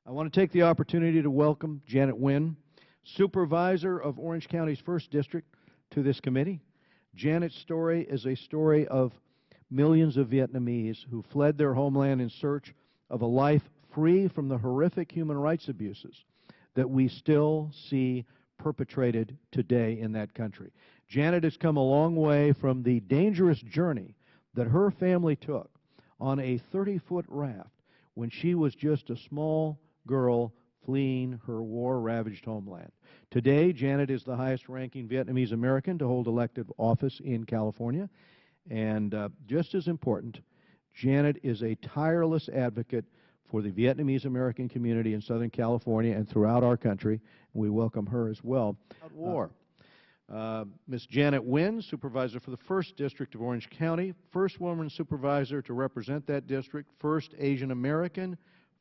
I want to take the opportunity to welcome Janet Nguyen, Supervisor of Orange County's 1st District, to this committee. Janet's story is a story of millions of Vietnamese who fled their homeland in search of a life free from the horrific human rights abuses that we still see perpetrated today in that country. Janet has come a long way from the dangerous journey that her family took on a 30-foot raft when she was just a small girl fleeing her war-ravaged homeland. Today, Janet is the highest-ranking Vietnamese American to hold elective office in California. And just as important, Janet is a tireless advocate for the Vietnamese American community in Southern California and throughout our country. We welcome her as well. War. Ms. Janet Nguyen, Supervisor for the 1st District of Orange County, first woman supervisor to represent that district, first Asian American,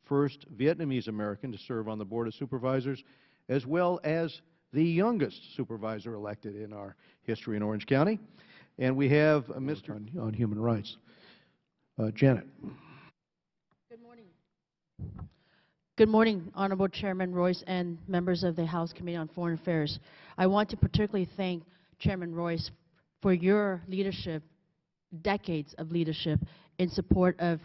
first Vietnamese American to serve on the Board of Supervisors, as well as the youngest supervisor elected in our history in Orange County. And we have Mr. on Human Rights. Janet. Good morning. Good morning, Honorable Chairman Royce and members of the House Committee on Foreign Affairs. I want to particularly thank Chairman Royce for your leadership, decades of leadership in support of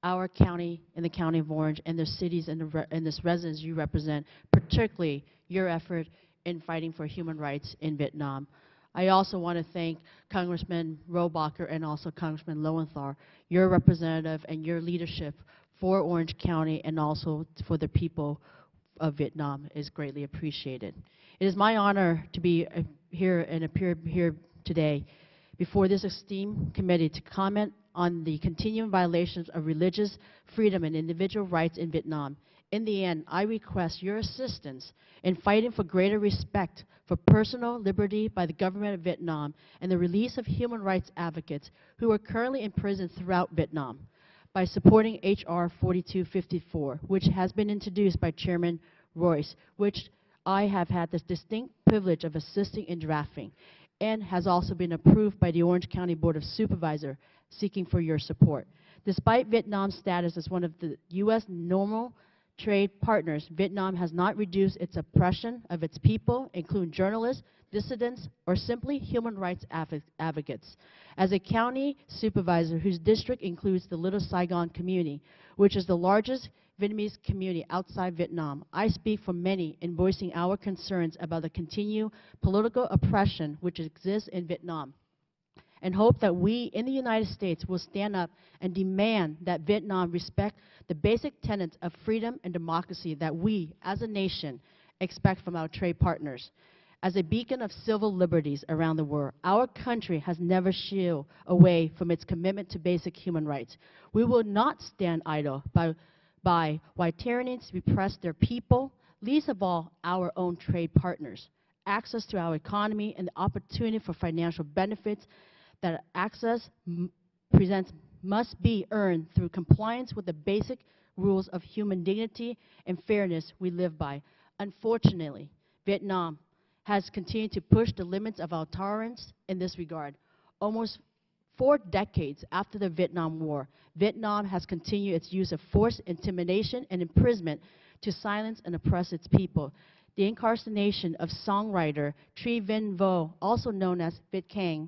our county and the County of Orange and the cities and the residents you represent, particularly your effort in fighting for human rights in Vietnam. I also want to thank Congressman Rohrabacher and also Congressman Lowenthal, your representative and your leadership for Orange County and also for the people of Vietnam is greatly appreciated. It is my honor to be here and appear here today before this esteemed committee to comment on the continuing violations of religious freedom and individual rights in Vietnam. In the end, I request your assistance in fighting for greater respect for personal liberty by the government of Vietnam and the release of human rights advocates who are currently in prison throughout Vietnam by supporting H.R. 4254, which has been introduced by Chairman Royce, which I have had the distinct privilege of assisting in drafting, and has also been approved by the Orange County Board of Supervisors, seeking for your support. Despite Vietnam's status as one of the U.S. normal trade partners, Vietnam has not reduced its oppression of its people, including journalists, dissidents, or simply human rights advocates. As a county supervisor whose district includes the Little Saigon community, which is the largest Vietnamese community outside Vietnam, I speak for many in voicing our concerns about the continued political oppression which exists in Vietnam, and hope that we in the United States will stand up and demand that Vietnam respect the basic tenets of freedom and democracy that we, as a nation, expect from our trade partners. As a beacon of civil liberties around the world, our country has never shied away from its commitment to basic human rights. We will not stand idle by while tyrannies repress their people, least of all our own trade partners. Access to our economy and the opportunity for financial benefits that access presents must be earned through compliance with the basic rules of human dignity and fairness we live by. Unfortunately, Vietnam has continued to push the limits of our tolerance in this regard. Almost 4 decades after the Vietnam War, Vietnam has continued its use of force, intimidation, and imprisonment to silence and oppress its people. The incarceration of songwriter Tri Vinh Vo, also known as Viet Cang,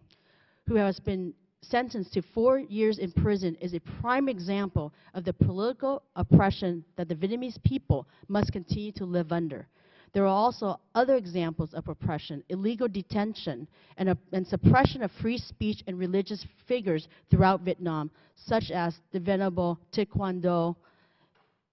who has been sentenced to 4 years in prison, is a prime example of the political oppression that the Vietnamese people must continue to live under. There are also other examples of oppression, illegal detention, and suppression of free speech and religious figures throughout Vietnam, such as the Venerable Thich Quang Do,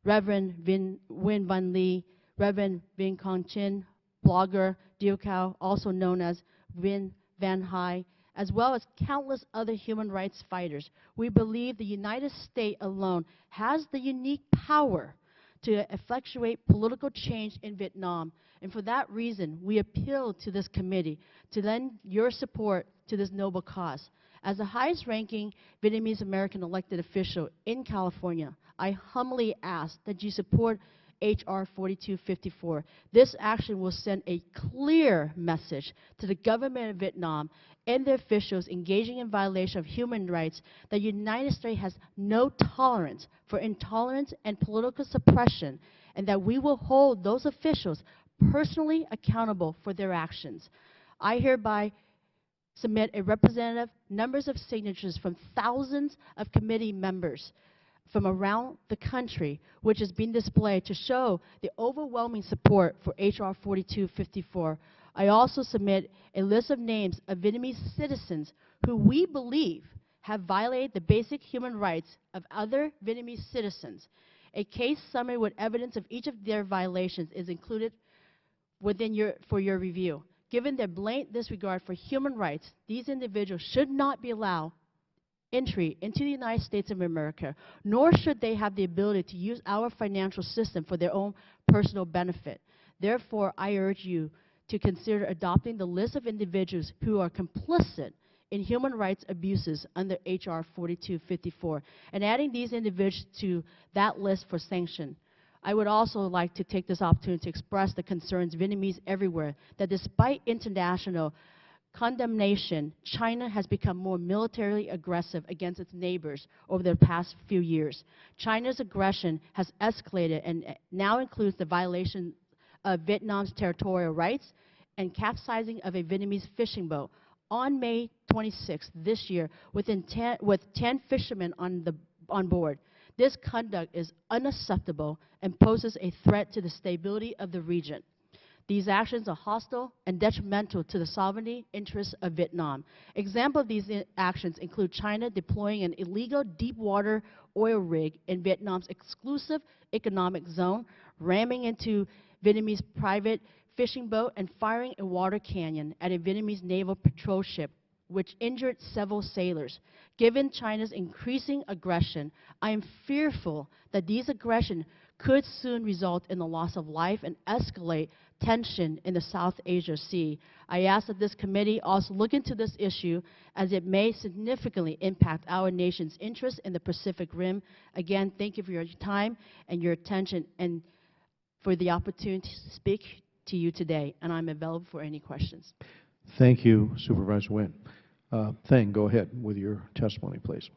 Reverend Nguyen Van Ly, Reverend Vinh Con Chin, blogger Dio Cao, also known as Vinh Van Hai, as well as countless other human rights fighters. We believe the United States alone has the unique power to effectuate political change in Vietnam. And for that reason, we appeal to this committee to lend your support to this noble cause. As the highest-ranking Vietnamese American elected official in California, I humbly ask that you support H.R. 4254. This action will send a clear message to the government of Vietnam and the officials engaging in violation of human rights that the United States has no tolerance for intolerance and political suppression, and that we will hold those officials personally accountable for their actions. I hereby submit a representative numbers of signatures from thousands of committee members from around the country, which is being displayed to show the overwhelming support for H.R. 4254. I also submit a list of names of Vietnamese citizens who we believe have violated the basic human rights of other Vietnamese citizens. A case summary with evidence of each of their violations is included for your review. Given their blatant disregard for human rights, these individuals should not be allowed entry into the United States of America, nor should they have the ability to use our financial system for their own personal benefit. Therefore, I urge you to consider adopting the list of individuals who are complicit in human rights abuses under H.R. 4254 and adding these individuals to that list for sanction. I would also like to take this opportunity to express the concerns Vietnamese everywhere that despite international condemnation, China has become more militarily aggressive against its neighbors over the past few years. China's aggression has escalated and now includes the violation of Vietnam's territorial rights and capsizing of a Vietnamese fishing boat on May 26th this year with 10 fishermen on board. This conduct is unacceptable and poses a threat to the stability of the region. These actions are hostile and detrimental to the sovereignty interests of Vietnam. Examples of these actions include China deploying an illegal deep-water oil rig in Vietnam's exclusive economic zone, ramming into Vietnamese private fishing boat, and firing a water cannon at a Vietnamese naval patrol ship, which injured several sailors. Given China's increasing aggression, I am fearful that these aggressions could soon result in the loss of life and escalate tension in the South Asia Sea. I ask that this committee also look into this issue as it may significantly impact our nation's interests in the Pacific Rim. Again, thank you for your time and your attention and for the opportunity to speak to you today, and I'm available for any questions. Thank you, Supervisor Nguyen. Thang, go ahead with your testimony, please.